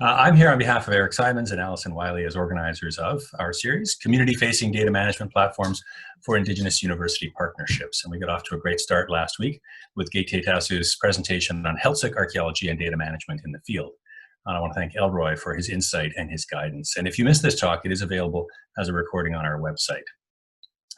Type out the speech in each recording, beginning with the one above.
I'm here on behalf of Eric Simons and Alison Wiley as organizers of our series, Community-Facing Data Management Platforms for Indigenous University Partnerships. And we got off to a great start last week with Gate Tasu's presentation on Health-Sick archaeology and data management in the field. And I want to thank Elroy for his insight and his guidance. And if you missed this talk, it is available as a recording on our website.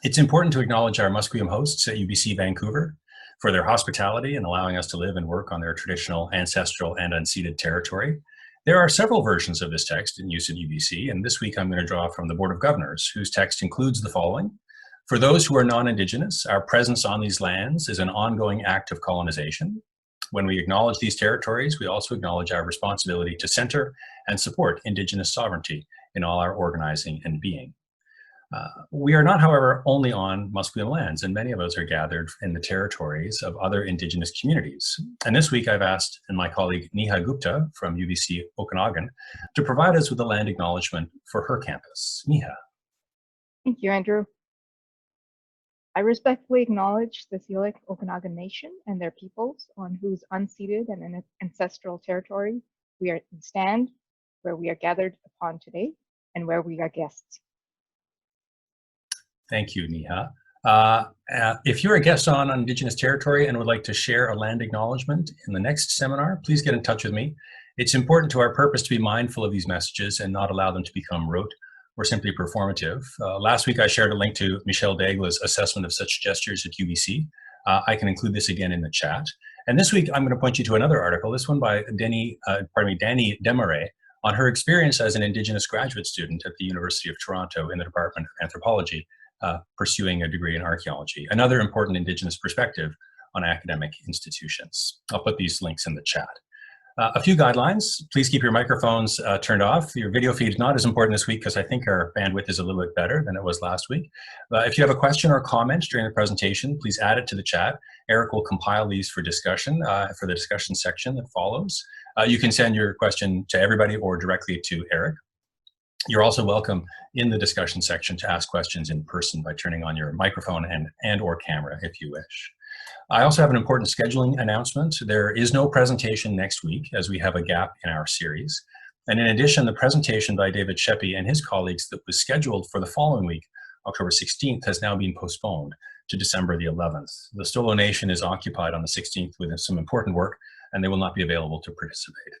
It's important to acknowledge our Musqueam hosts at UBC Vancouver for their hospitality and allowing us to live and work on their traditional, ancestral, and unceded territory. There are several versions of this text in use at UBC, and this week I'm going to draw from the Board of Governors, whose text includes the following. For those who are non-Indigenous, our presence on these lands is an ongoing act of colonization. When we acknowledge these territories, we also acknowledge our responsibility to center and support Indigenous sovereignty in all our organizing and being. We are not, however, only on Musqueam lands, and many of us are gathered in the territories of other Indigenous communities. And this week I've asked my colleague Neha Gupta from UBC Okanagan to provide us with a land acknowledgement for her campus. Neha. Thank you, Andrew. I respectfully acknowledge the Syilx Okanagan Nation and their peoples on whose unceded and ancestral territory we stand, where we are gathered upon today, and where we are guests. Thank you, Neha. If you're a guest on Indigenous territory and would like to share a land acknowledgement in the next seminar, please get in touch with me. It's important to our purpose to be mindful of these messages and not allow them to become rote or simply performative. Last week I shared a link to Michelle Dagla's assessment of such gestures at UBC. I can include this again in the chat. And this week I'm going to point you to another article, this one by Dani Desmarais, on her experience as an Indigenous graduate student at the University of Toronto in the Department of Anthropology, pursuing a degree in archaeology, another important Indigenous perspective on academic institutions. I'll put these links in the chat. A few guidelines: please keep your microphones turned off. Your video feed is not as important this week because I think our bandwidth is a little bit better than it was last week. If you have a question or comment during the presentation, please add it to the chat. Eric will compile these for discussion, for the discussion section that follows. You can send your question to everybody or directly to Eric. You're also welcome in the discussion section to ask questions in person by turning on your microphone and or camera if you wish. I also have an important scheduling announcement. There is no presentation next week as we have a gap in our series. And in addition, the presentation by David Sheppy and his colleagues that was scheduled for the following week, October 16th, has now been postponed to December the 11th. The Stolo Nation is occupied on the 16th with some important work, and they will not be available to participate.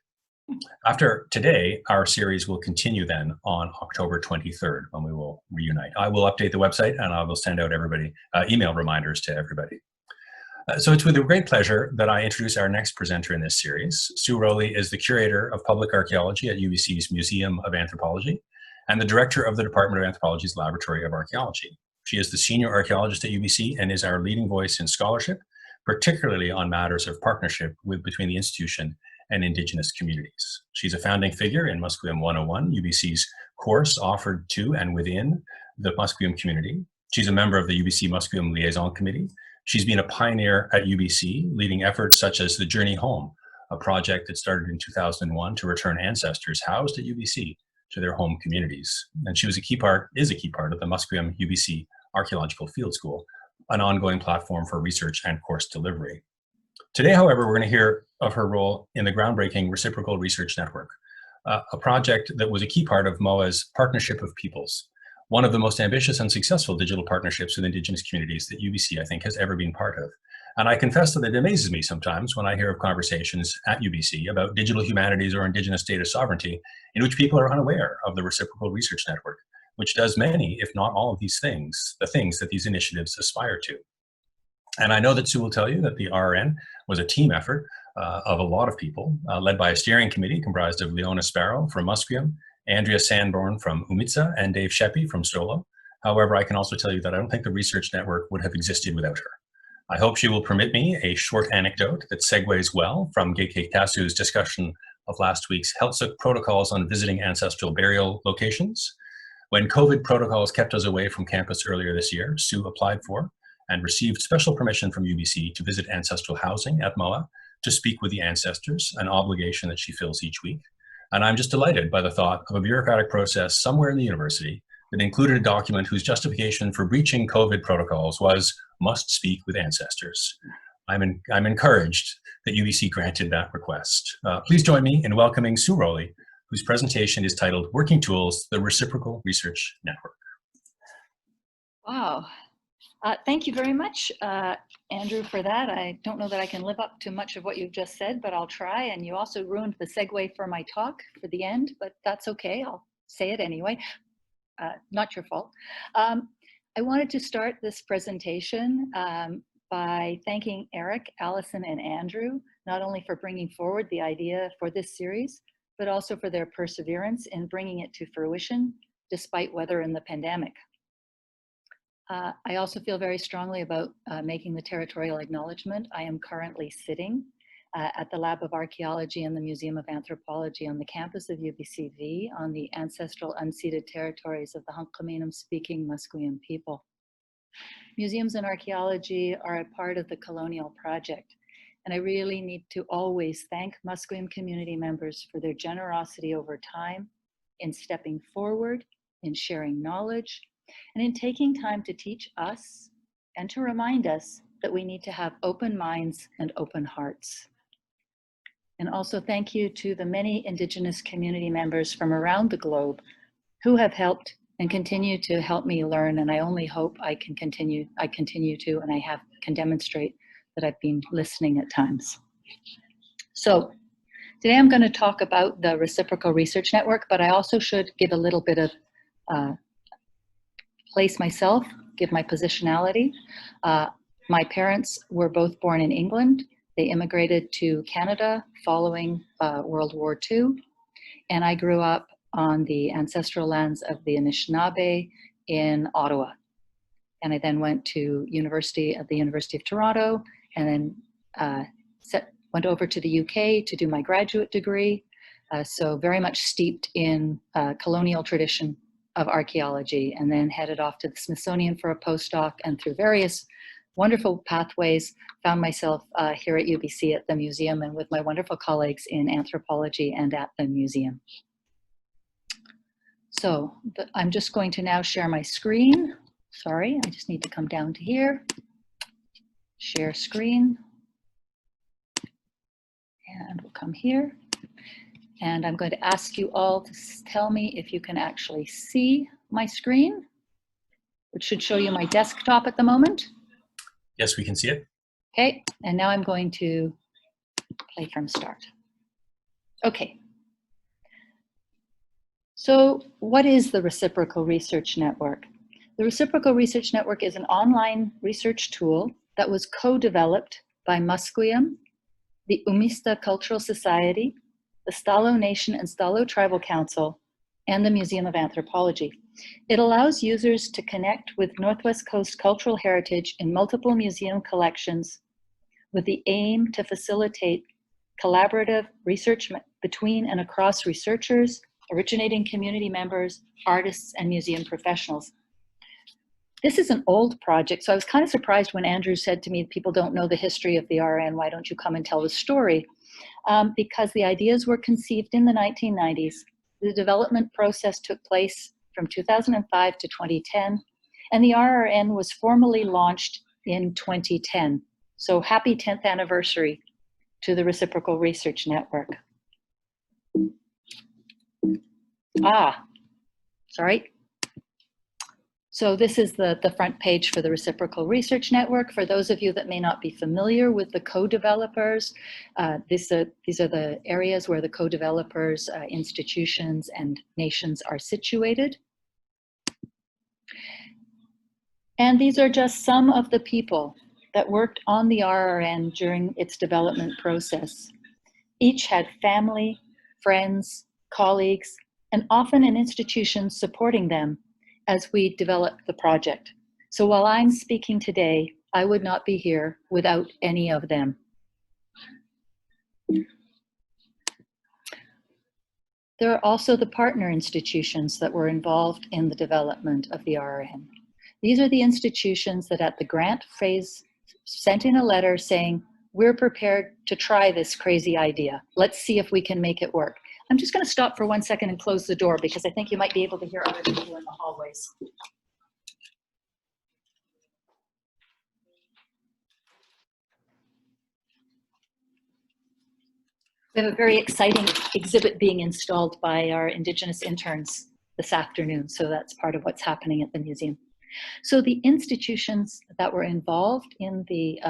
After today, our series will continue then on October 23rd when we will reunite. I will update the website and I will send out everybody email reminders to everybody. So it's with a great pleasure that I introduce our next presenter in this series. Sue Rowley is the Curator of Public Archaeology at UBC's Museum of Anthropology and the Director of the Department of Anthropology's Laboratory of Archaeology. She is the Senior Archaeologist at UBC and is our leading voice in scholarship, particularly on matters of partnership between the institution and Indigenous communities. She's a founding figure in Musqueam 101, UBC's course offered to and within the Musqueam community. She's a member of the UBC Musqueam Liaison Committee. She's been a pioneer at UBC, leading efforts such as the Journey Home, a project that started in 2001 to return ancestors housed at UBC to their home communities. And she was is a key part of the Musqueam UBC Archaeological Field School, an ongoing platform for research and course delivery. Today, however, we're going to hear of her role in the groundbreaking Reciprocal Research Network, a project that was a key part of MOA's Partnership of Peoples, one of the most ambitious and successful digital partnerships with Indigenous communities that UBC, I think, has ever been part of. And I confess that it amazes me sometimes when I hear of conversations at UBC about digital humanities or Indigenous data sovereignty in which people are unaware of the Reciprocal Research Network, which does many, if not all of these things, the things that these initiatives aspire to. And I know that Sue will tell you that the RN was a team effort of a lot of people, led by a steering committee comprised of Leona Sparrow from Musqueam, Andrea Sanborn from Umitsa, and Dave Sheppy from Stolo. However, I can also tell you that I don't think the research network would have existed without her. I hope she will permit me a short anecdote that segues well from Gate Tasu's discussion of last week's Health-Sick protocols on visiting ancestral burial locations. When COVID protocols kept us away from campus earlier this year, Sue applied for and received special permission from UBC to visit ancestral housing at MOA to speak with the ancestors, an obligation that she fills each week. And I'm just delighted by the thought of a bureaucratic process somewhere in the university that included a document whose justification for breaching COVID protocols was must speak with ancestors. I'm encouraged that UBC granted that request. Please join me in welcoming Sue Rowley whose presentation is titled Working Tools, the Reciprocal Research Network. Wow. Thank you very much, Andrew, for that. I don't know that I can live up to much of what you've just said, but I'll try. And you also ruined the segue for my talk for the end, but that's okay. I'll say it anyway. Not your fault. I wanted to start this presentation by thanking Eric, Allison, and Andrew, not only for bringing forward the idea for this series, but also for their perseverance in bringing it to fruition, despite weather and the pandemic. I also feel very strongly about making the territorial acknowledgement. I am currently sitting at the Lab of Archaeology and the Museum of Anthropology on the campus of UBCV on the ancestral unceded territories of the Hunkaminam-speaking Musqueam people. Museums and archaeology are a part of the colonial project, and I really need to always thank Musqueam community members for their generosity over time in stepping forward, in sharing knowledge, and in taking time to teach us and to remind us that we need to have open minds and open hearts. And also thank you to the many Indigenous community members from around the globe who have helped and continue to help me learn. And I only hope I continue to, and I can demonstrate that I've been listening at times. So today I'm going to talk about the Reciprocal Research Network, but I also should give a little bit of place myself, give my positionality. My parents were both born in England. They immigrated to Canada following World War II, and I grew up on the ancestral lands of the Anishinaabe in Ottawa. And I then went to university at the University of Toronto, and then went over to the UK to do my graduate degree. So very much steeped in colonial tradition of archaeology, and then headed off to the Smithsonian for a postdoc, and through various wonderful pathways found myself here at UBC at the museum and with my wonderful colleagues in anthropology and at the museum. So I'm just going to now share my screen. Sorry, I just need to come down to here. Share screen. And we'll come here. And I'm going to ask you all to tell me if you can actually see my screen, which should show you my desktop at the moment. Yes, we can see it. Okay, and now I'm going to play from start. Okay. So what is the Reciprocal Research Network? The Reciprocal Research Network is an online research tool that was co-developed by Musqueam, the Umista Cultural Society, the Stalo Nation and Stalo Tribal Council, and the Museum of Anthropology. It allows users to connect with Northwest Coast cultural heritage in multiple museum collections with the aim to facilitate collaborative research between and across researchers, originating community members, artists, and museum professionals. This is an old project, so I was kind of surprised when Andrew said to me, people don't know the history of the RN, why don't you come and tell the story? Because the ideas were conceived in the 1990s. The development process took place from 2005 to 2010, and the RRN was formally launched in 2010. So happy 10th anniversary to the Reciprocal Research Network. Sorry. So this is the front page for the Reciprocal Research Network. For those of you that may not be familiar with the co-developers, these are the areas where the co-developers, institutions, and nations are situated. And these are just some of the people that worked on the RRN during its development process. Each had family, friends, colleagues, and often an institution supporting them as we developed the project. So while I'm speaking today, I would not be here without any of them. There are also the partner institutions that were involved in the development of the RRN. These are the institutions that at the grant phase sent in a letter saying, we're prepared to try this crazy idea. Let's see if we can make it work. I'm just going to stop for 1 second and close the door because I think you might be able to hear other people in the hallways. We have a very exciting exhibit being installed by our Indigenous interns this afternoon, so that's part of what's happening at the museum. So the institutions that were involved in the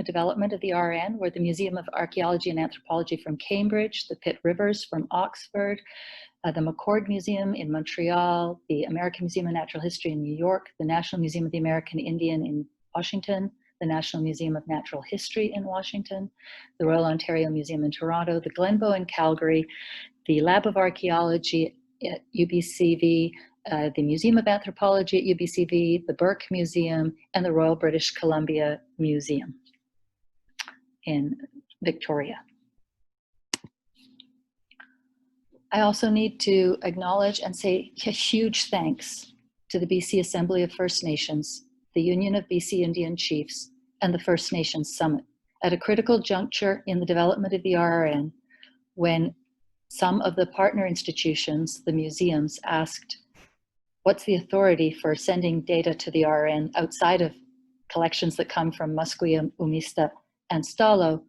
development of the RN were the Museum of Archaeology and Anthropology from Cambridge, the Pitt Rivers from Oxford, the McCord Museum in Montreal, the American Museum of Natural History in New York, the National Museum of the American Indian in Washington, the National Museum of Natural History in Washington, the Royal Ontario Museum in Toronto, the Glenbow in Calgary, the Lab of Archaeology at UBCV, the Museum of Anthropology at UBCV, the Burke Museum, and the Royal British Columbia Museum in Victoria. I also need to acknowledge and say a huge thanks to the BC Assembly of First Nations, the Union of BC Indian Chiefs, and the First Nations Summit at a critical juncture in the development of the RRN, when some of the partner institutions, the museums, asked, what's the authority for sending data to the RRN outside of collections that come from Musqueam, Umista, and Stalo?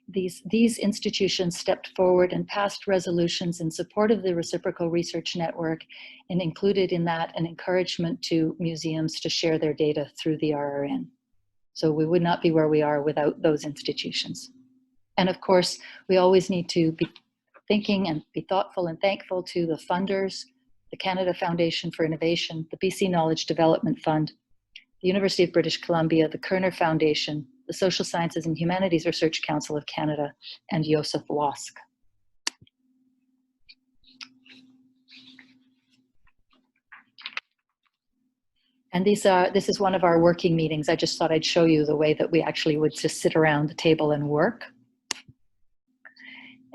These institutions stepped forward and passed resolutions in support of the Reciprocal Research Network, and included in that an encouragement to museums to share their data through the RRN. So we would not be where we are without those institutions. And of course, we always need to be thinking and be thoughtful and thankful to the funders, the Canada Foundation for Innovation, the BC Knowledge Development Fund, the University of British Columbia, the Kerner Foundation, the Social Sciences and Humanities Research Council of Canada, and Joseph Wask. And this is one of our working meetings. I just thought I'd show you the way that we actually would just sit around the table and work.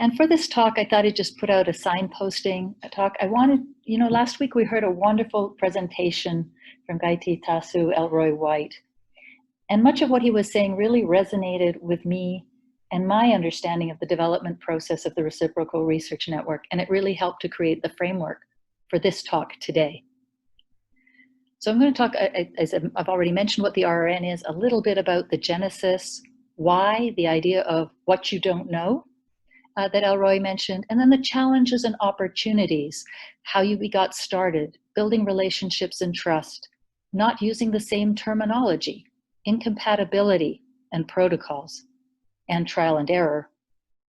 And for this talk, I thought I'd just put out a signposting talk. I wanted, last week we heard a wonderful presentation from Gaiti Tasu Elroy White. And much of what he was saying really resonated with me and my understanding of the development process of the Reciprocal Research Network. And it really helped to create the framework for this talk today. So I'm going to talk, as I've already mentioned what the RRN is, a little bit about the genesis, why, the idea of what you don't know that Elroy mentioned, and then the challenges and opportunities, how we got started, building relationships and trust, not using the same terminology, incompatibility and protocols, and trial and error.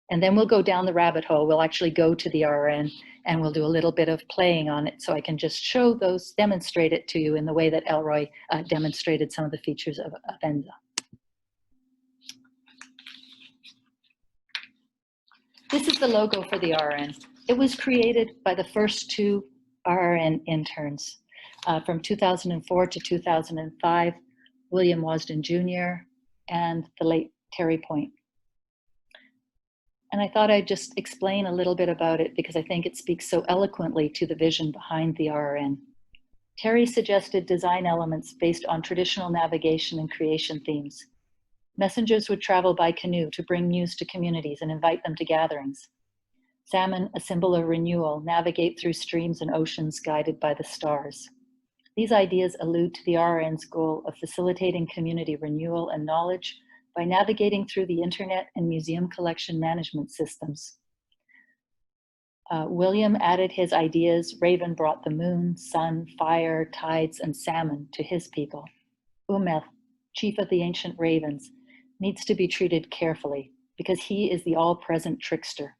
And then we'll go down the rabbit hole. We'll actually go to the RRN and we'll do a little bit of playing on it so I can just show those, demonstrate it to you in the way that Elroy demonstrated some of the features of ENZA. This is the logo for the RRN. It was created by the first two RRN interns from 2004 to 2005, William Wasden Jr. and the late Terry Point. And I thought I'd just explain a little bit about it because I think it speaks so eloquently to the vision behind the RRN. Terry suggested design elements based on traditional navigation and creation themes. Messengers would travel by canoe to bring news to communities and invite them to gatherings. Salmon, a symbol of renewal, navigate through streams and oceans guided by the stars. These ideas allude to the RRN's goal of facilitating community renewal and knowledge by navigating through the internet and museum collection management systems. William added his ideas. Raven brought the moon, sun, fire, tides, and salmon to his people. Umeth, chief of the ancient ravens, needs to be treated carefully because he is the all-present trickster.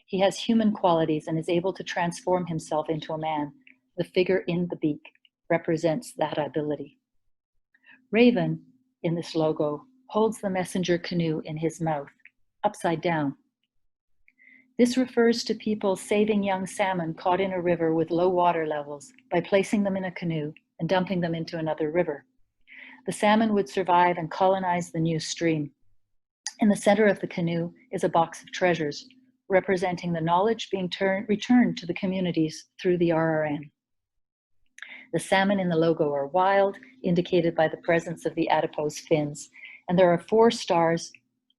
He has human qualities and is able to transform himself into a man. The figure in the beak represents that ability. Raven, in this logo, holds the messenger canoe in his mouth, upside down. This refers to people saving young salmon caught in a river with low water levels by placing them in a canoe and dumping them into another river. The salmon would survive and colonize the new stream. In the center of the canoe is a box of treasures, representing the knowledge being returned to the communities through the RRN. The salmon in the logo are wild, indicated by the presence of the adipose fins, and there are 4 stars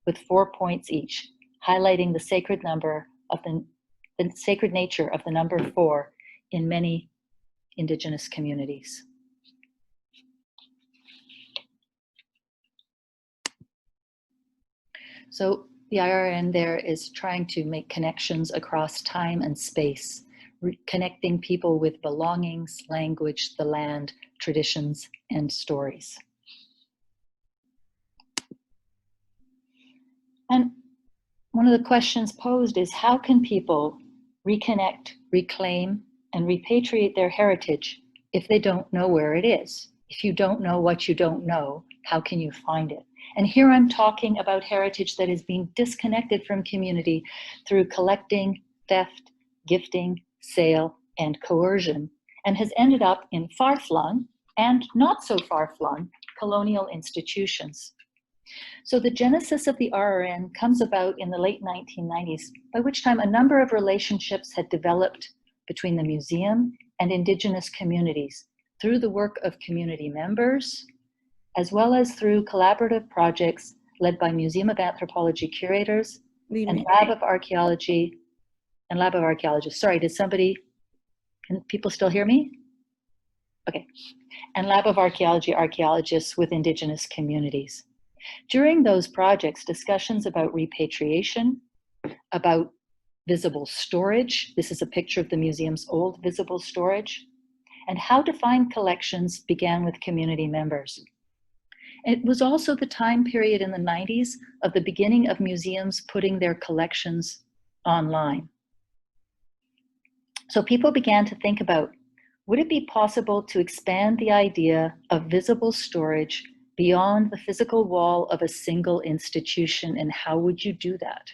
with 4 points each, highlighting the sacred number of the sacred nature of the number 4 in many Indigenous communities. So The IRN there is trying to make connections across time and space, connecting people with belongings, language, the land, traditions, and stories. And one of the questions posed is, how can people reconnect, reclaim, and repatriate their heritage if they don't know where it is? If you don't know what you don't know, how can you find it? And here I'm talking about heritage that is being disconnected from community through collecting, theft, gifting, sale, and coercion, and has ended up in far-flung and not so far-flung colonial institutions. So the genesis of the RRN comes about in the late 1990s, by which time a number of relationships had developed between the museum and Indigenous communities through the work of community members, as well as through collaborative projects led by Museum of Anthropology curators and Lab of Archaeology and Lab of Archaeologists. Sorry, can people still hear me? Okay. And Lab of Archaeology archaeologists with Indigenous communities. During those projects, discussions about repatriation, about visible storage, this is a picture of the museum's old visible storage, and how to find collections began with community members. It was also the time period in the 90s of the beginning of museums putting their collections online. So people began to think about, would it be possible to expand the idea of visible storage beyond the physical wall of a single institution, and how would you do that?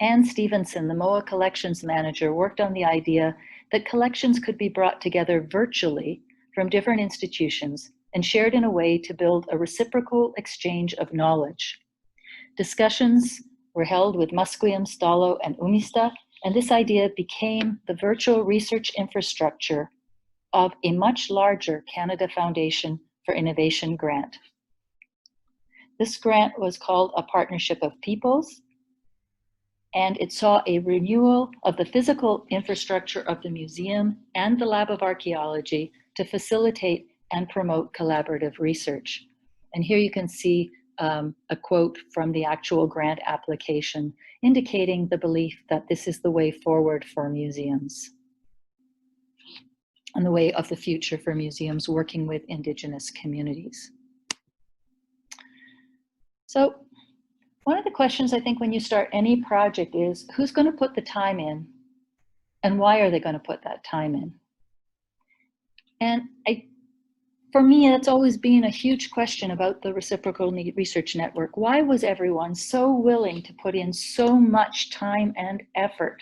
Anne Stevenson, the MOA collections manager, worked on the idea that collections could be brought together virtually from different institutions and shared in a way to build a reciprocal exchange of knowledge. Discussions were held with Musqueam, Stalo, and Umista, and this idea became the virtual research infrastructure of a much larger Canada Foundation for Innovation grant. This grant was called a Partnership of Peoples, and it saw a renewal of the physical infrastructure of the museum and the Lab of Archaeology to facilitate and promote collaborative research. And here you can see a quote from the actual grant application indicating the belief that this is the way forward for museums and the way of the future for museums working with Indigenous communities. So one of the questions I think when you start any project is, who's going to put the time in and why are they going to put that time in? And for me, that's always been a huge question about the Reciprocal Research Network. Why was everyone so willing to put in so much time and effort?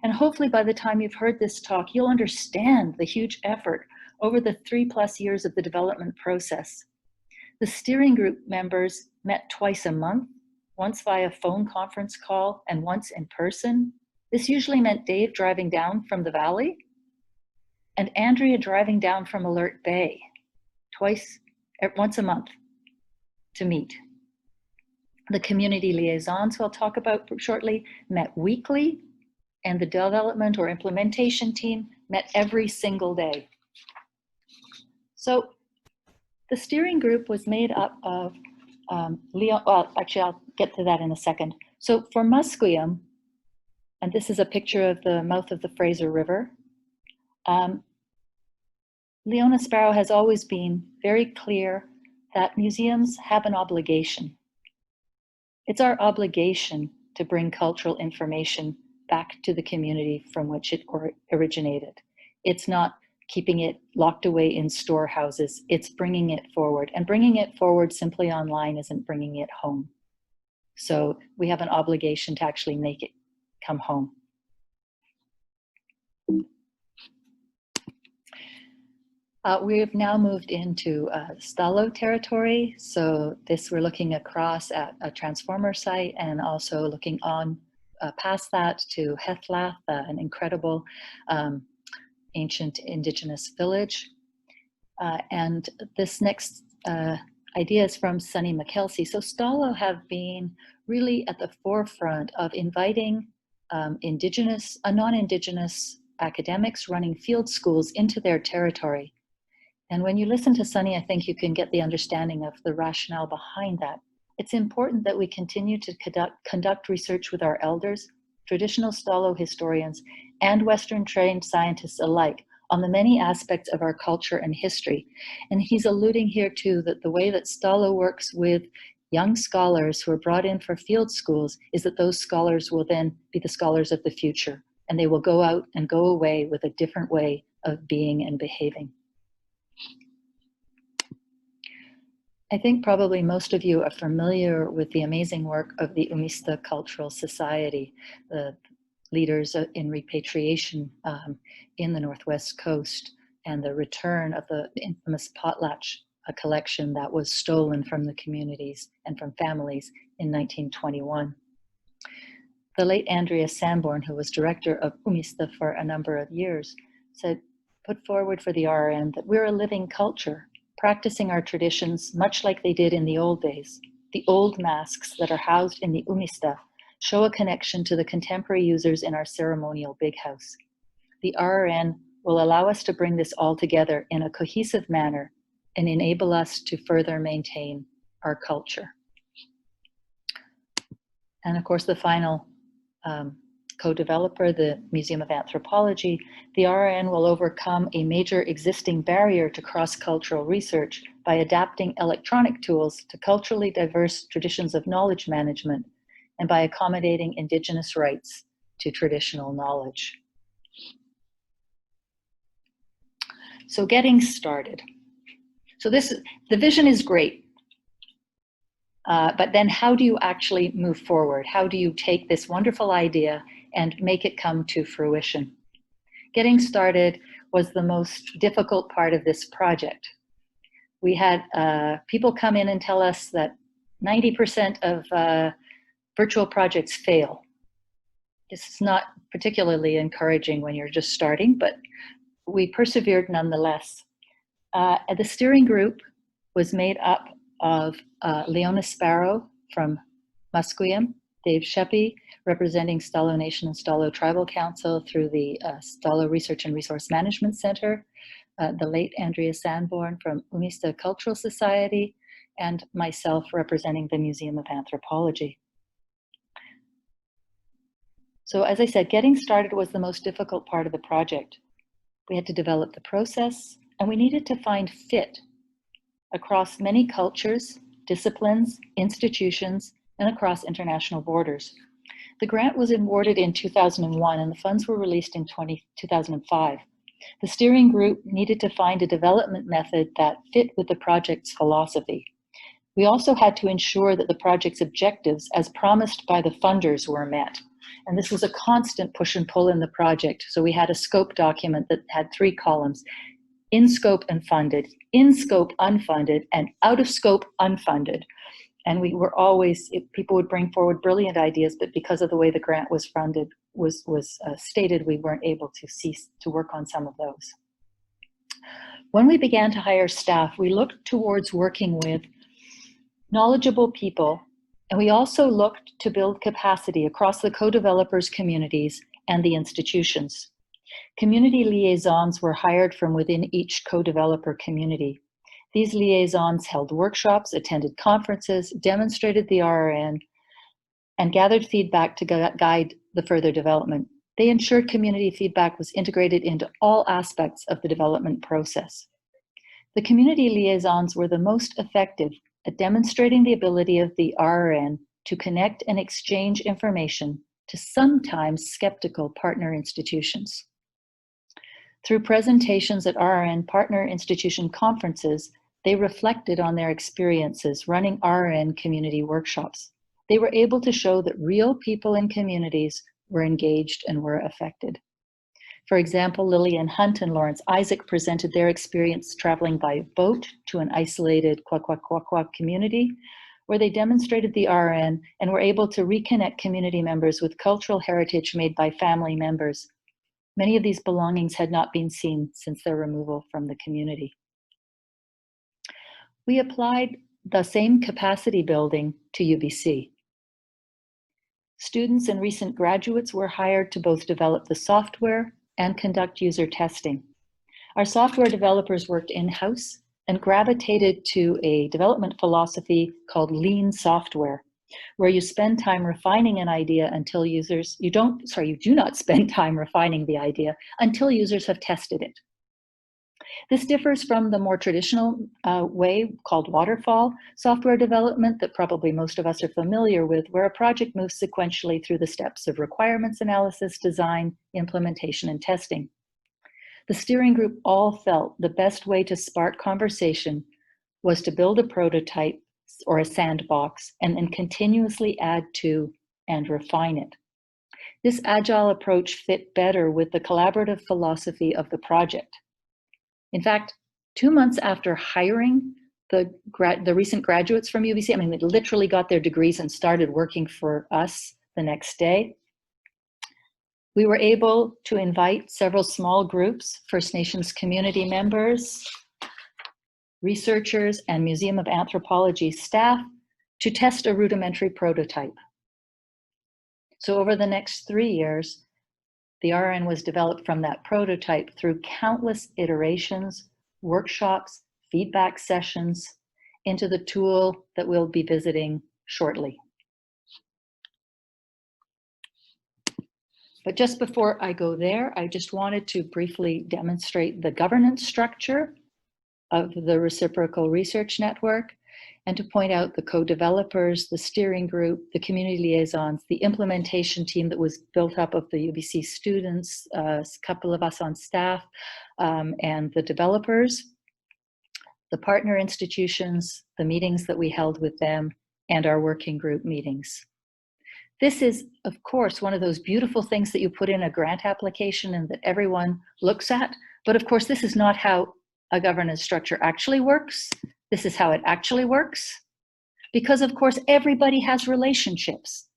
And hopefully by the time you've heard this talk, you'll understand the huge effort over the 3+ years of the development process. The steering group members met twice a month, once via phone conference call and once in person. This usually meant Dave driving down from the valley and Andrea driving down from Alert Bay once a month to meet. The community liaisons, who I'll talk about shortly, met weekly, and the development or implementation team met every single day. So the steering group was made up of actually I'll get to that in a second. So for Musqueam, and this is a picture of the mouth of the Fraser River, Leona Sparrow has always been very clear that museums have an obligation. It's our obligation to bring cultural information back to the community from which it originated. It's not keeping it locked away in storehouses, it's bringing it forward. And bringing it forward simply online isn't bringing it home. So we have an obligation to actually make it come home. We have now moved into Stalo territory. So we're looking across at a transformer site and also looking on past that to Hethlath, an incredible ancient Indigenous village. And this next idea is from Sunny McKelsey. So Stalo have been really at the forefront of inviting non-Indigenous academics running field schools into their territory. And when you listen to Sunny, I think you can get the understanding of the rationale behind that. It's important that we continue to conduct research with our elders, traditional Stalo historians, and Western-trained scientists alike on the many aspects of our culture and history. And he's alluding here to that the way that Stalo works with young scholars who are brought in for field schools is that those scholars will then be the scholars of the future, and they will go out and go away with a different way of being and behaving. I think probably most of you are familiar with the amazing work of the Umista Cultural Society, the leaders in repatriation in the Northwest Coast, and the return of the infamous potlatch, a collection that was stolen from the communities and from families in 1921. The late Andrea Sanborn, who was director of Umista for a number of years, put forward for the RN that we're a living culture, practicing our traditions much like they did in the old days. The old masks that are housed in the Umista show a connection to the contemporary users in our ceremonial big house. The RN will allow us to bring this all together in a cohesive manner and enable us to further maintain our culture. And of course, the final co-developer, the Museum of Anthropology, the RN will overcome a major existing barrier to cross-cultural research by adapting electronic tools to culturally diverse traditions of knowledge management and by accommodating Indigenous rights to traditional knowledge. So getting started. So the vision is great, but then how do you actually move forward? How do you take this wonderful idea and make it come to fruition? Getting started was the most difficult part of this project. We had people come in and tell us that 90% of virtual projects fail. This is not particularly encouraging when you're just starting, but we persevered nonetheless. The steering group was made up of Leona Sparrow from Musqueam, Dave Sheppy, representing Stalo Nation and Stalo Tribal Council through the Stalo Research and Resource Management Center, the late Andrea Sanborn from Umista Cultural Society, and myself representing the Museum of Anthropology. So as I said, getting started was the most difficult part of the project. We had to develop the process, and we needed to find fit across many cultures, disciplines, institutions, and across international borders. The grant was awarded in 2001, and the funds were released in 2005. The steering group needed to find a development method that fit with the project's philosophy. We also had to ensure that the project's objectives, as promised by the funders, were met. And this was a constant push and pull in the project. So we had a scope document that had 3 columns: in scope and funded, in scope unfunded, and out of scope unfunded. And we were always, people would bring forward brilliant ideas, but because of the way the grant was funded, was stated, we weren't able to cease to work on some of those. When we began to hire staff, we looked towards working with knowledgeable people, and we also looked to build capacity across the co-developers communities and the institutions. Community liaisons were hired from within each co-developer community. These liaisons held workshops, attended conferences, demonstrated the RRN, and gathered feedback to guide the further development. They ensured community feedback was integrated into all aspects of the development process. The community liaisons were the most effective at demonstrating the ability of the RRN to connect and exchange information to sometimes skeptical partner institutions. Through presentations at RRN partner institution conferences, they reflected on their experiences running RRN community workshops. They were able to show that real people in communities were engaged and were affected. For example, Lillian Hunt and Lawrence Isaac presented their experience traveling by boat to an isolated Kwakwakwa community, where they demonstrated the RN and were able to reconnect community members with cultural heritage made by family members. Many of these belongings had not been seen since their removal from the community. We applied the same capacity building to UBC. Students and recent graduates were hired to both develop the software and conduct user testing. Our software developers worked in-house and gravitated to a development philosophy called lean software, where you spend time refining an idea until you do not spend time refining the idea until users have tested it. This differs from the more traditional way called Waterfall software development that probably most of us are familiar with, where a project moves sequentially through the steps of requirements analysis, design, implementation, and testing. The steering group all felt the best way to spark conversation was to build a prototype or a sandbox and then continuously add to and refine it. This agile approach fit better with the collaborative philosophy of the project. In fact, 2 months after hiring the recent graduates from UBC, I mean, they literally got their degrees and started working for us the next day, we were able to invite several small groups, First Nations community members, researchers, and Museum of Anthropology staff to test a rudimentary prototype. So over the next 3 years, the RN was developed from that prototype through countless iterations, workshops, feedback sessions, into the tool that we'll be visiting shortly. But just before I go there, I just wanted to briefly demonstrate the governance structure of the Reciprocal Research Network, and to point out the co-developers, the steering group, the community liaisons, the implementation team that was built up of the UBC students, a couple of us on staff, and the developers, the partner institutions, the meetings that we held with them, and our working group meetings. This is, of course, one of those beautiful things that you put in a grant application and that everyone looks at. But of course, this is not how a governance structure actually works. This is how it actually works. Because of course, everybody has relationships.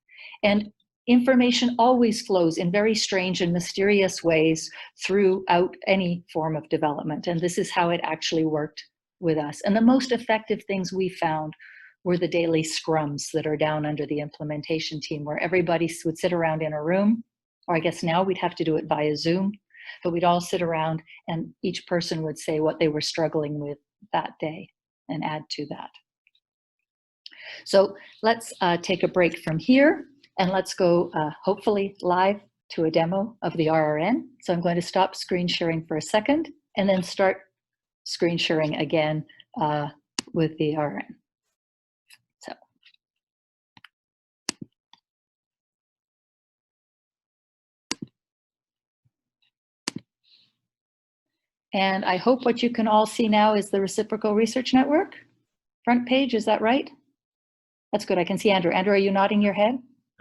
And information always flows in very strange and mysterious ways throughout any form of development. And this is how it actually worked with us. And the most effective things we found were the daily scrums that are down under the implementation team, where everybody would sit around in a room, or I guess now we'd have to do it via Zoom, but we'd all sit around and each person would say what they were struggling with that day and add to that. So let's take a break from here and let's go hopefully live to a demo of the RRN. So I'm going to stop screen sharing for a second and then start screen sharing again with the RRN. And I hope what you can all see now is the Reciprocal Research Network front page. Is that right? That's good. I can see Andrew. Andrew, are you nodding your head?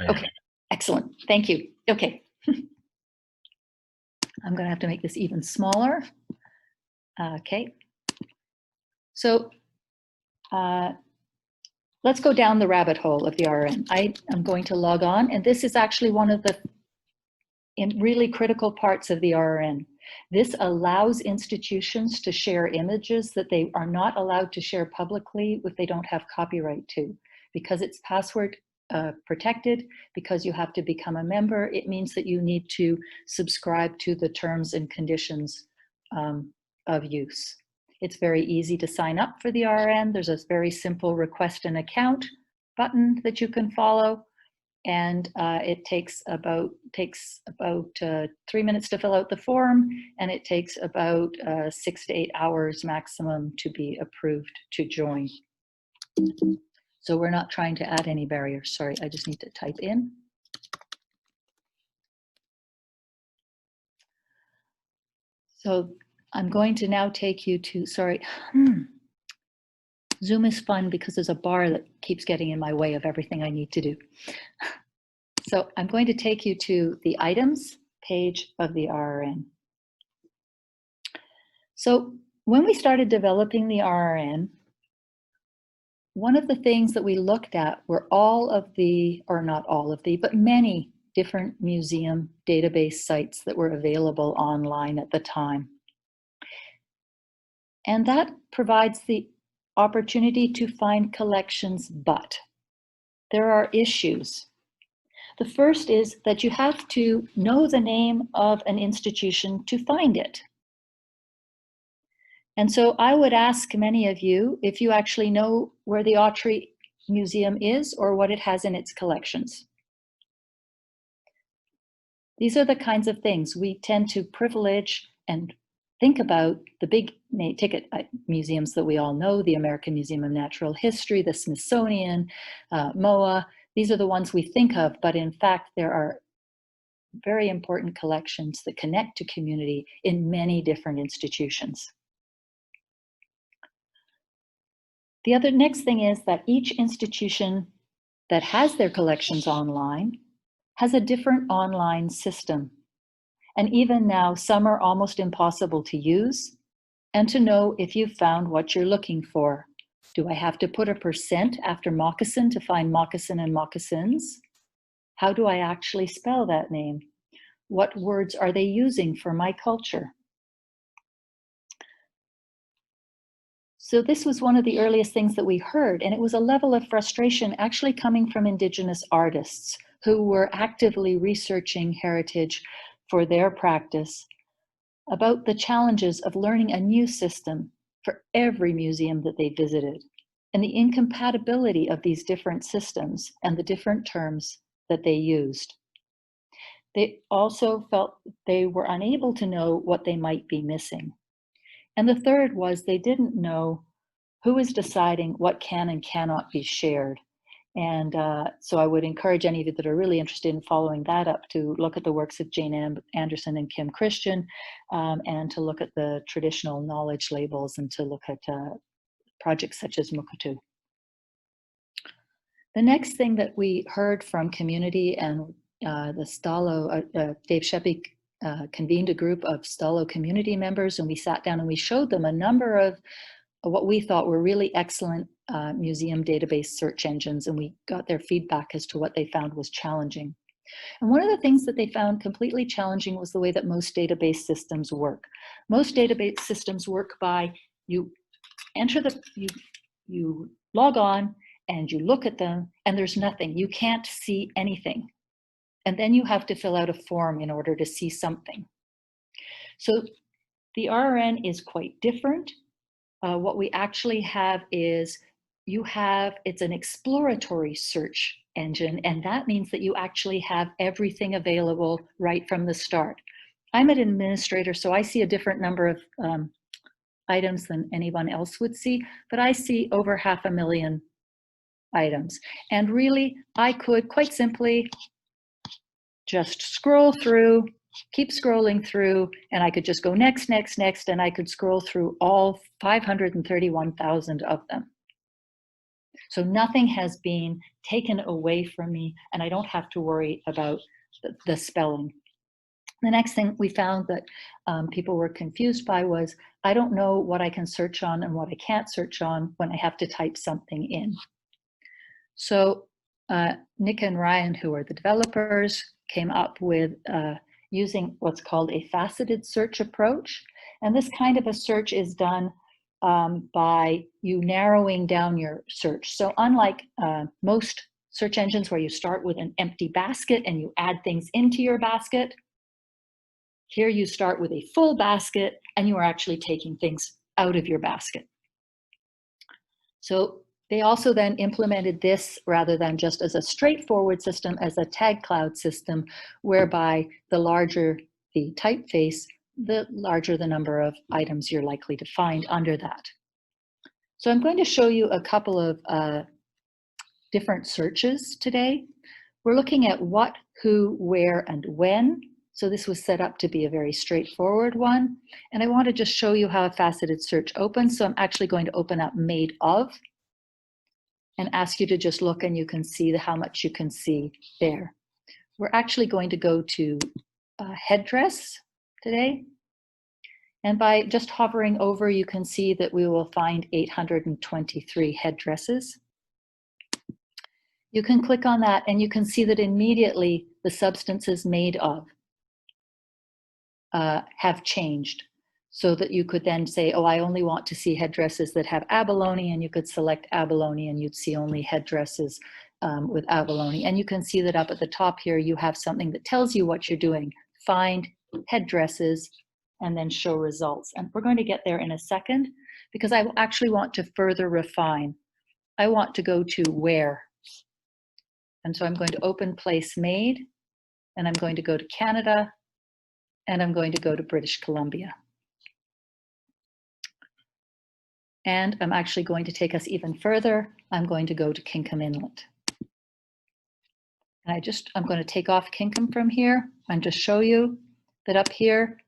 Okay, excellent. Thank you. Okay. I'm going to have to make this even smaller. Okay. So let's go down the rabbit hole of the RN. I am going to log on, and this is actually one of the really critical parts of the RN. This allows institutions to share images that they are not allowed to share publicly if they don't have copyright to. Because it's password protected, because you have to become a member, it means that you need to subscribe to the terms and conditions of use. It's very easy to sign up for the RN. There's a very simple request an account button that you can follow. And it takes about 3 minutes to fill out the form, and it takes about 6 to 8 hours maximum to be approved to join. So we're not trying to add any barriers. Sorry, I just need to type in. So I'm going to now take you to, sorry. Zoom is fun because there's a bar that keeps getting in my way of everything I need to do. So I'm going to take you to the items page of the RRN. So when we started developing the RRN, one of the things that we looked at were all of the, or not all of the, but many different museum database sites that were available online at the time. And that provides the opportunity to find collections, but there are issues. The first is that you have to know the name of an institution to find it. And so I would ask many of you if you actually know where the Autry Museum is or what it has in its collections. These are the kinds of things we tend to privilege and think about the big ticket museums that we all know, the American Museum of Natural History, the Smithsonian, MOA. These are the ones we think of, but in fact, there are very important collections that connect to community in many different institutions. The next thing is that each institution that has their collections online has a different online system. And even now, some are almost impossible to use and to know if you've found what you're looking for. Do I have to put a % after moccasin to find moccasin and moccasins? How do I actually spell that name? What words are they using for my culture? So this was one of the earliest things that we heard, and it was a level of frustration actually coming from Indigenous artists who were actively researching heritage for their practice about the challenges of learning a new system for every museum that they visited, and the incompatibility of these different systems and the different terms that they used. They also felt they were unable to know what they might be missing. And the third was they didn't know who is deciding what can and cannot be shared. And so I would encourage any of you that are really interested in following that up to look at the works of Jane Anderson and Kim Christian, and to look at the traditional knowledge labels and to look at projects such as Mukutu. The next thing that we heard from community and the Stalo, Dave Sheppy convened a group of Stalo community members, and we sat down and we showed them a number of what we thought were really excellent museum database search engines, and we got their feedback as to what they found was challenging. And one of the things that they found completely challenging was the way that most database systems work. Most database systems work by you log on and you look at them and there's nothing. You can't see anything. And then you have to fill out a form in order to see something. So the RRN is quite different. What we actually have is it's an exploratory search engine, and that means that you actually have everything available right from the start. I'm an administrator, so I see a different number of items than anyone else would see, but I see over 500,000 items. And really, I could quite simply just scroll through, keep scrolling through, and I could just go next, next, next, and I could scroll through all 531,000 of them. So nothing has been taken away from me, and I don't have to worry about the spelling. The next thing we found that people were confused by was, I don't know what I can search on and what I can't search on when I have to type something in. So Nick and Ryan, who are the developers, came up with using what's called a faceted search approach. And this kind of a search is done by you narrowing down your search. So unlike most search engines where you start with an empty basket and you add things into your basket, here you start with a full basket and you are actually taking things out of your basket. So they also then implemented this rather than just as a straightforward system, as a tag cloud system, whereby the larger the typeface, the larger the number of items you're likely to find under that. So I'm going to show you a couple of different searches today. We're looking at what, who, where, and when. So this was set up to be a very straightforward one. And I want to just show you how a faceted search opens. So I'm actually going to open up made of and ask you to just look, and you can see how much you can see there. We're actually going to go to headdress today. And by just hovering over, you can see that we will find 823 headdresses. You can click on that and you can see that immediately the substances made of have changed, so that you could then say, oh, I only want to see headdresses that have abalone, and you could select abalone and you'd see only headdresses with abalone. And you can see that up at the top here, you have something that tells you what you're doing. Find headdresses, and then show results. And we're going to get there in a second because I actually want to further refine. I want to go to where. And so I'm going to open place made, and I'm going to go to Canada, and I'm going to go to British Columbia. And I'm actually going to take us even further. I'm going to go to Kinkham Inlet. And I'm going to take off Kinkham from here and just show you that up here,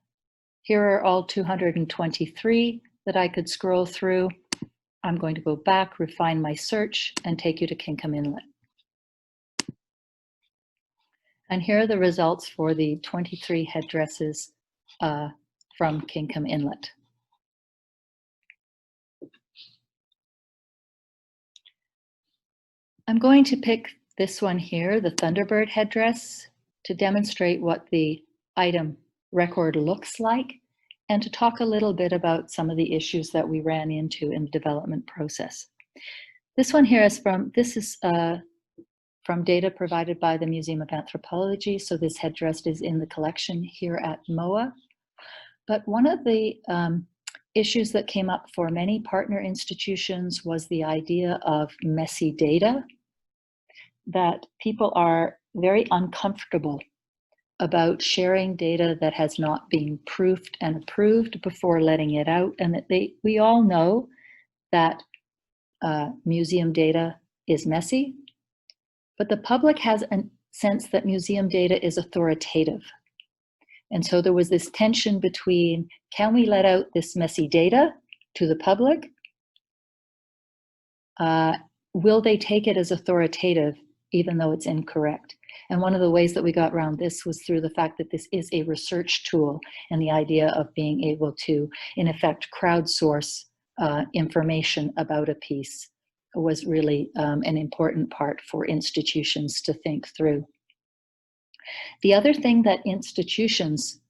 here are all 223 that I could scroll through. I'm going to go back, refine my search, and take you to Kinkham Inlet. And here are the results for the 23 headdresses from Kinkham Inlet. I'm going to pick this one here, the Thunderbird headdress, to demonstrate what the item record looks like and to talk a little bit about some of the issues that we ran into in the development process. This one here is from data provided by the Museum of Anthropology. So this headdress is in the collection here at MOA. But one of the issues that came up for many partner institutions was the idea of messy data, that people are very uncomfortable about sharing data that has not been proofed and approved before letting it out, and that we all know that museum data is messy, but the public has a sense that museum data is authoritative. And so there was this tension between, can we let out this messy data to the public? Will they take it as authoritative even though it's incorrect? And one of the ways that we got around this was through the fact that this is a research tool, and the idea of being able to, in effect, crowdsource information about a piece was really an important part for institutions to think through. The other thing that institutions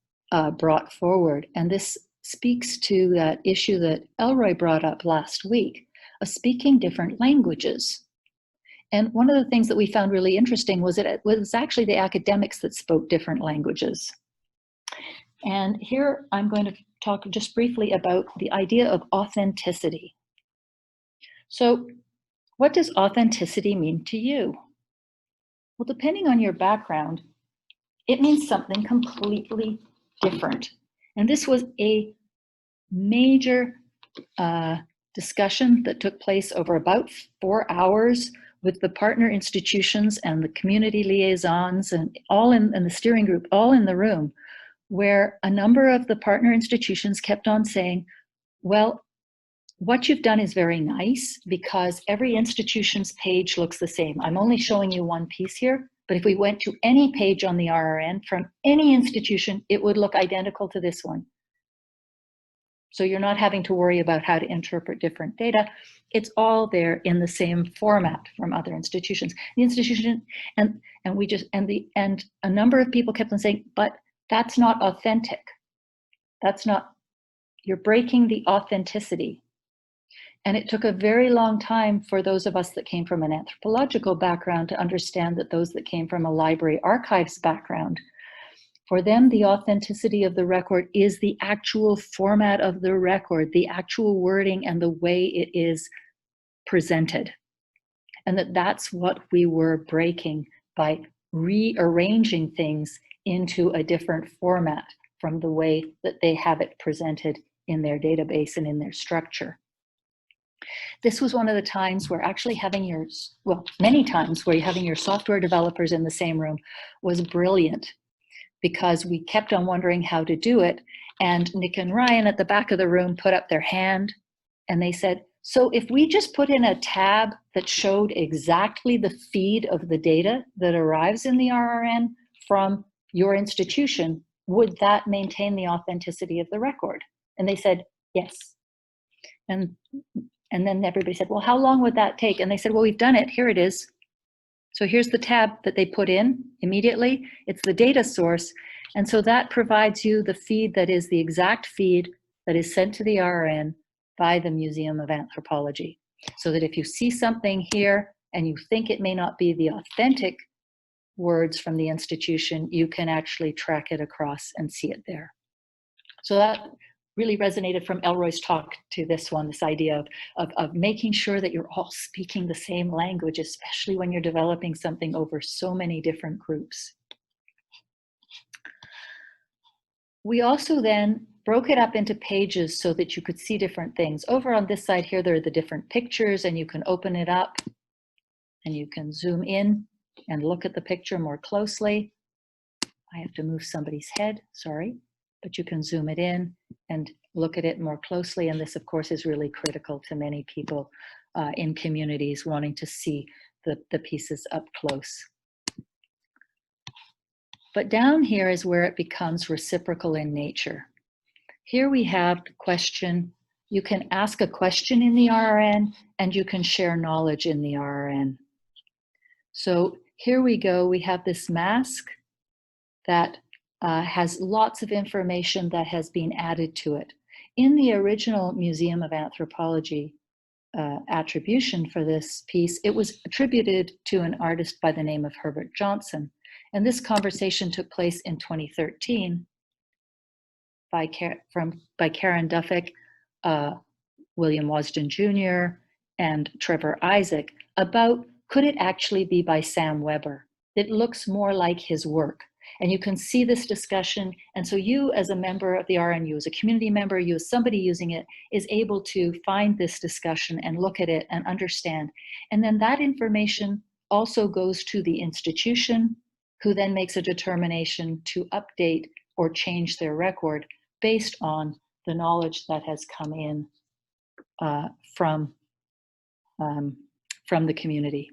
brought forward, and this speaks to that issue that Elroy brought up last week, of speaking different languages. And one of the things that we found really interesting was that it was actually the academics that spoke different languages. And here I'm going to talk just briefly about the idea of authenticity. So what does authenticity mean to you? Well, depending on your background, it means something completely different. And this was a major discussion that took place over about 4 hours with the partner institutions and the community liaisons and all in the steering group, all in the room, where a number of the partner institutions kept on saying, well, what you've done is very nice because every institution's page looks the same. I'm only showing you one piece here, but if we went to any page on the RRN from any institution, it would look identical to this one. So you're not having to worry about how to interpret different data. It's all there in the same format from other institutions. The institution and a number of people kept on saying, but that's not authentic. That's not, you're breaking the authenticity. And it took a very long time for those of us that came from an anthropological background to understand that those that came from a library archives background, for them, the authenticity of the record is the actual format of the record, the actual wording and the way it is presented. And that's what we were breaking by rearranging things into a different format from the way that they have it presented in their database and in their structure. This was one of the times where actually having many times where having your software developers in the same room was brilliant, because we kept on wondering how to do it. And Nick and Ryan at the back of the room put up their hand and they said, so if we just put in a tab that showed exactly the feed of the data that arrives in the RRN from your institution, would that maintain the authenticity of the record? And they said, yes. And then everybody said, well, how long would that take? And they said, well, we've done it. Here it is. So here's the tab that they put in immediately. It's the data source. And so that provides you the feed that is the exact feed that is sent to the RRN by the Museum of Anthropology. So that if you see something here and you think it may not be the authentic words from the institution, you can actually track it across and see it there. So that really resonated from Elroy's talk to this one, this idea of making sure that you're all speaking the same language, especially when you're developing something over so many different groups. We also then broke it up into pages so that you could see different things. Over on this side here, there are the different pictures, and you can open it up and you can zoom in and look at the picture more closely. I have to move somebody's head, sorry, but you can zoom it in and look at it more closely. And this, of course, is really critical to many people in communities wanting to see the pieces up close. But down here is where it becomes reciprocal in nature. Here we have the question. You can ask a question in the RRN, and you can share knowledge in the RRN. So here we go. We have this mask that has lots of information that has been added to it. In the original Museum of Anthropology attribution for this piece, it was attributed to an artist by the name of Herbert Johnson. And this conversation took place in 2013 by Karen Duffick, William Wasden Jr., and Trevor Isaac about, could it actually be by Sam Weber? It looks more like his work. And you can see this discussion. And so you, as a member of the RNU, as a community member, you as somebody using it, is able to find this discussion and look at it and understand. And then that information also goes to the institution, who then makes a determination to update or change their record based on the knowledge that has come in from the community.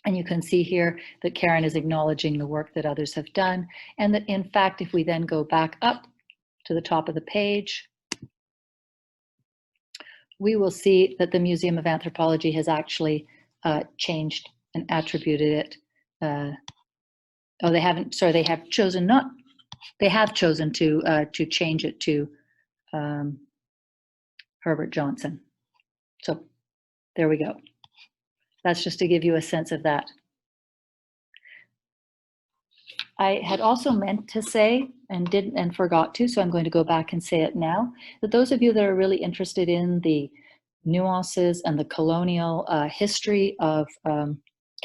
And you can see here that Karen is acknowledging the work that others have done, and that in fact, if we then go back up to the top of the page, we will see that the Museum of Anthropology has actually changed and attributed it. Oh, they haven't, sorry, they have chosen not, they have chosen to change it to Herbert Johnson. So there we go. That's just to give you a sense of that. I had also meant to say, and didn't and forgot to, so I'm going to go back and say it now, that those of you that are really interested in the nuances and the colonial history of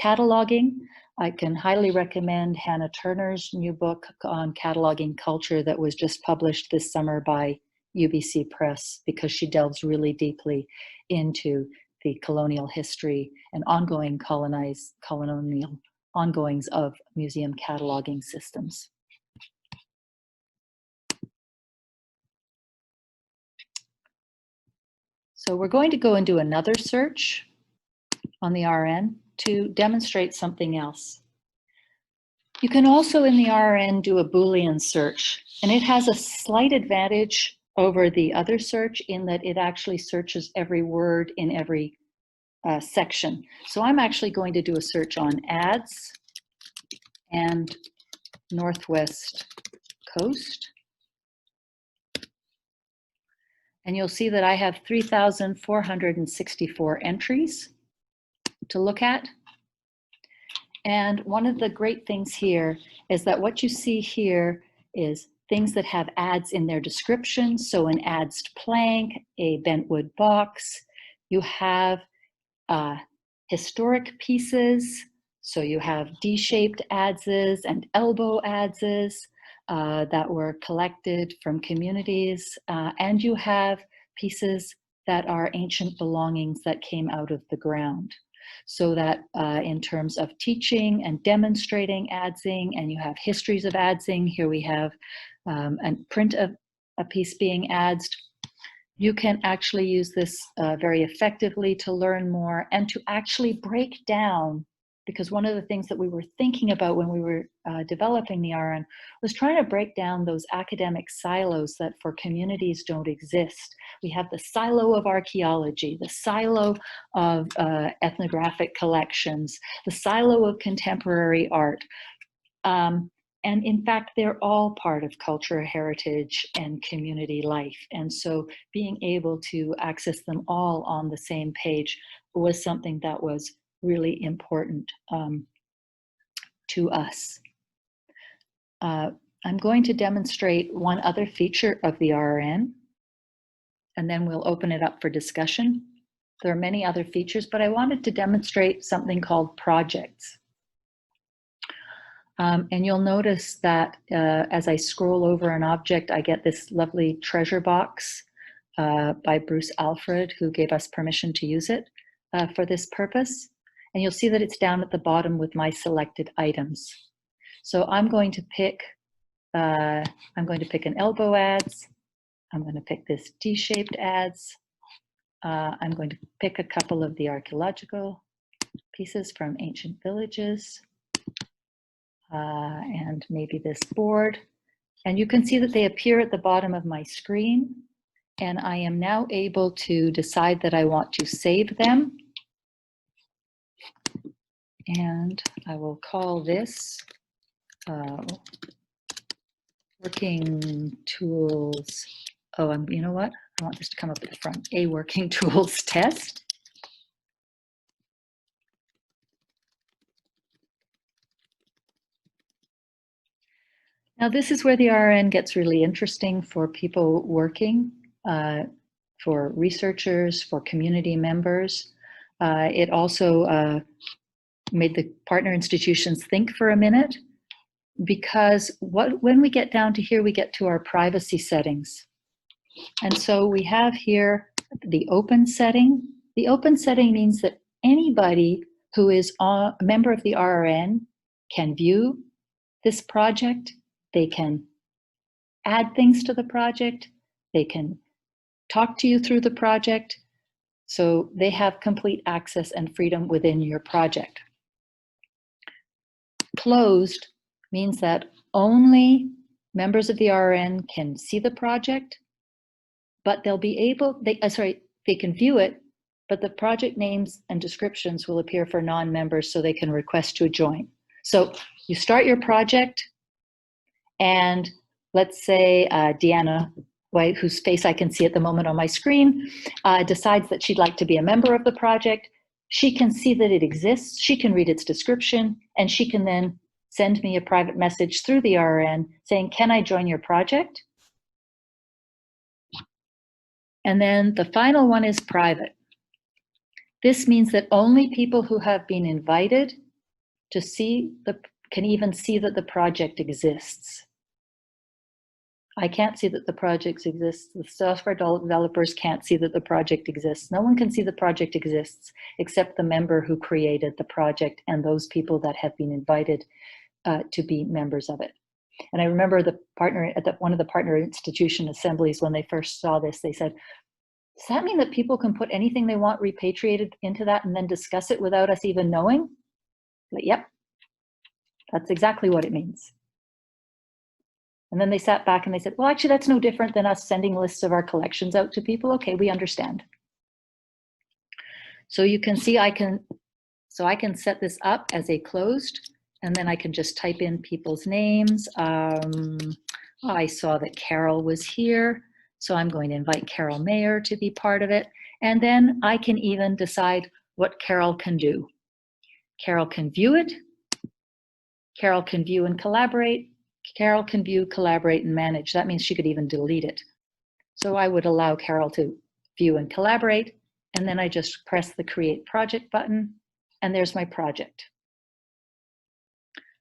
cataloging, I can highly recommend Hannah Turner's new book on cataloging culture that was just published this summer by UBC Press, because she delves really deeply into the colonial history and ongoing colonial ongoings of museum cataloging systems. So we're going to go and do another search on the RN to demonstrate something else. You can also in the RN do a Boolean search, and it has a slight advantage over the other search in that it actually searches every word in every section. So I'm actually going to do a search on ads and Northwest Coast. And you'll see that I have 3,464 entries to look at. And one of the great things here is that what you see here is things that have ads in their description. So an adzed plank, a bentwood box. You have historic pieces. So you have D-shaped adzes and elbow adzes that were collected from communities. And you have pieces that are ancient belongings that came out of the ground. So that in terms of teaching and demonstrating adzing, and you have histories of adzing, here we have a print of a piece being adzed. You can actually use this very effectively to learn more and to actually break down, because one of the things that we were thinking about when we were developing the RN was trying to break down those academic silos that for communities don't exist. We have the silo of archaeology, the silo of ethnographic collections, the silo of contemporary art. And in fact, they're all part of culture, heritage, and community life. And so being able to access them all on the same page was something that was really important to us. I'm going to demonstrate one other feature of the RRN, and then we'll open it up for discussion. There are many other features, but I wanted to demonstrate something called projects. And you'll notice that as I scroll over an object, I get this lovely treasure box by Bruce Alfred, who gave us permission to use it for this purpose. And you'll see that it's down at the bottom with my selected items. So I'm going to pick an elbow ads. I'm going to pick this D-shaped ads. I'm going to pick a couple of the archaeological pieces from ancient villages. And maybe this board. And you can see that they appear at the bottom of my screen. And I am now able to decide that I want to save them. And I will call this working tools. Oh, you know what? I want this to come up at the front. A working tools test. Now, this is where the RN gets really interesting for people working, for researchers, for community members. It also made the partner institutions think for a minute, because when we get down to here, we get to our privacy settings. And so we have here the open setting. The open setting means that anybody who is a member of the RRN can view this project. They can add things to the project. They can talk to you through the project. So they have complete access and freedom within your project. Closed means that only members of the RN can see the project, but they'll be able, they can view it, but the project names and descriptions will appear for non-members so they can request to join. So you start your project, and let's say Deanna White, whose face I can see at the moment on my screen, decides that she'd like to be a member of the project. She can see that it exists, she can read its description, and she can then send me a private message through the RN saying, can I join your project? And then the final one is private. This means that only people who have been invited to see can even see that the project exists. I can't see that the project exists. The software developers can't see that the project exists. No one can see the project exists except the member who created the project and those people that have been invited to be members of it. And I remember the partner at one of the partner institution assemblies, when they first saw this, they said, does that mean that people can put anything they want repatriated into that and then discuss it without us even knowing? But yep, that's exactly what it means. And then they sat back and they said, well, actually, that's no different than us sending lists of our collections out to people. Okay, we understand. So you can see I can set this up as a closed, and then I can just type in people's names. I saw that Carol was here, so I'm going to invite Carol Mayer to be part of it. And then I can even decide what Carol can do. Carol can view it. Carol can view and collaborate. Carol can view, collaborate, and manage. That means she could even delete it. So I would allow Carol to view and collaborate, and then I just press the Create Project button, and there's my project.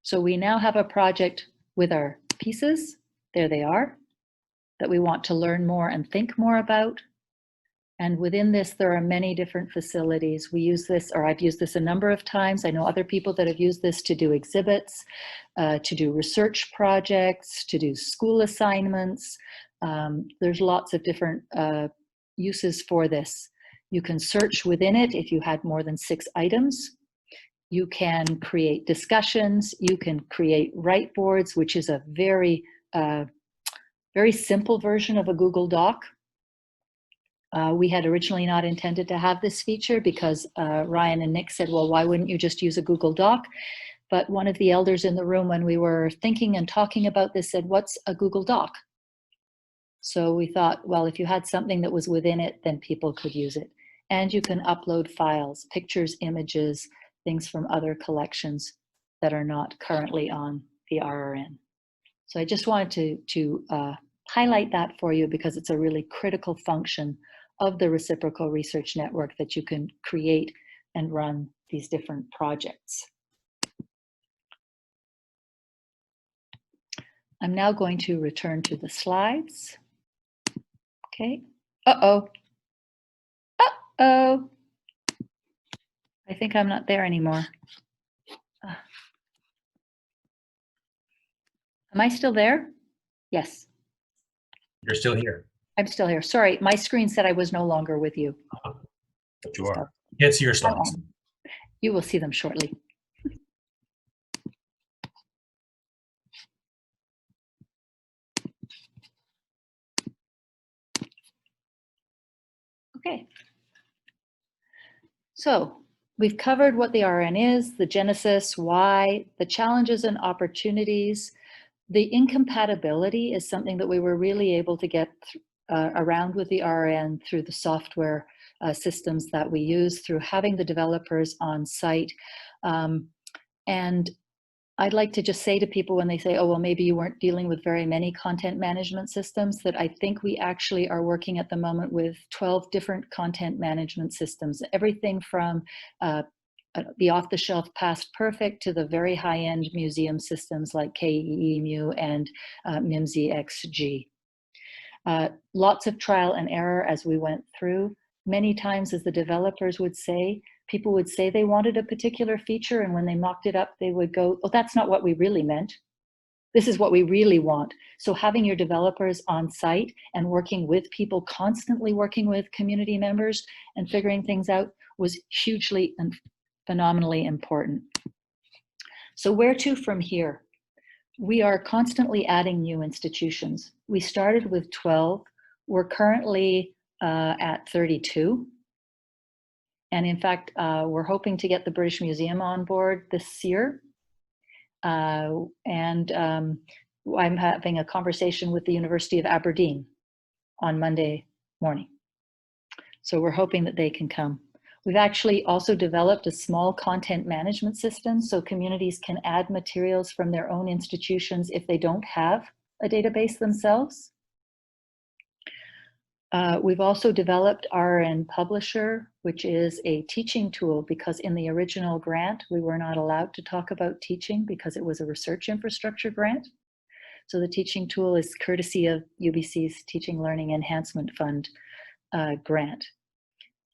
So we now have a project with our pieces, there they are, that we want to learn more and think more about. And within this, there are many different facilities. We use this, or I've used this a number of times. I know other people that have used this to do exhibits, to do research projects, to do school assignments. There's lots of different uses for this. You can search within it if you had more than 6 items. You can create discussions. You can create write boards, which is a very, very simple version of a Google Doc. We had originally not intended to have this feature because Ryan and Nick said, well, why wouldn't you just use a Google Doc? But one of the elders in the room, when we were thinking and talking about this, said, what's a Google Doc? So we thought, well, if you had something that was within it, then people could use it. And you can upload files, pictures, images, things from other collections that are not currently on the RRN. So I just wanted to highlight that for you because it's a really critical function of the Reciprocal Research Network that you can create and run these different projects. I'm now going to return to the slides. Okay. Uh-oh. Uh-oh. I think I'm not there anymore. Am I still there? Yes. You're still here. I'm still here. Sorry, my screen said I was no longer with you. But you are. Can't see your slides. You will see them shortly. Okay. So we've covered what the RN is, the genesis, why, the challenges and opportunities. The incompatibility is something that we were really able to get around with the RN through the software systems that we use, through having the developers on site. And I'd like to just say to people when they say, oh, well, maybe you weren't dealing with very many content management systems, that I think we actually are working at the moment with 12 different content management systems, everything from the off-the-shelf Past Perfect to the very high-end museum systems like KEEMU and MIMSI-XG. Lots of trial and error as we went through. Many times, as the developers would say, people would say they wanted a particular feature, and when they mocked it up, they would go, oh, that's not what we really meant. This is what we really want. So having your developers on site and working with people, constantly working with community members and figuring things out was hugely and phenomenally important. So where to from here? We are constantly adding new institutions. We started with 12. We're currently at 32. And in fact, we're hoping to get the British Museum on board this year. I'm having a conversation with the University of Aberdeen on Monday morning. So we're hoping that they can come. We've actually also developed a small content management system so communities can add materials from their own institutions if they don't have a database themselves. We've also developed RN Publisher, which is a teaching tool, because in the original grant, we were not allowed to talk about teaching because it was a research infrastructure grant. So the teaching tool is courtesy of UBC's Teaching Learning Enhancement Fund grant.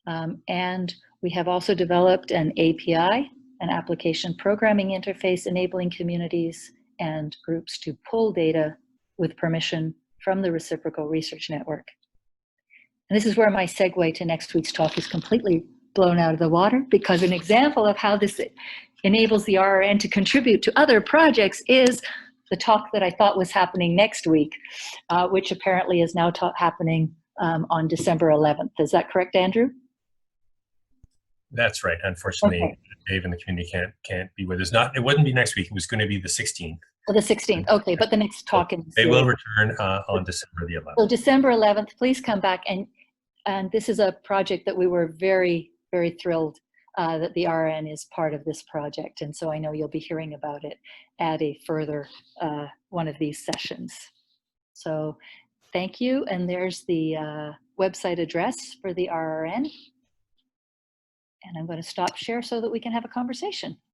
And we have also developed an API, an application programming interface, enabling communities and groups to pull data with permission from the Reciprocal Research Network. And this is where my segue to next week's talk is completely blown out of the water, because an example of how this enables the RRN to contribute to other projects is the talk that I thought was happening next week, which apparently is now happening on December 11th. Is that correct, Andrew? That's right. Unfortunately, okay. Dave and the community can't be with us. It wouldn't be next week. It was going to be the 16th. Oh, the 16th. Okay, but the next talk in the they will return on December the 11th. So December 11th, please come back. And this is a project that we were very, very thrilled that the RN is part of this project. And so I know you'll be hearing about it at a further one of these sessions. So thank you. And there's the website address for the RRN. And I'm going to stop share so that we can have a conversation.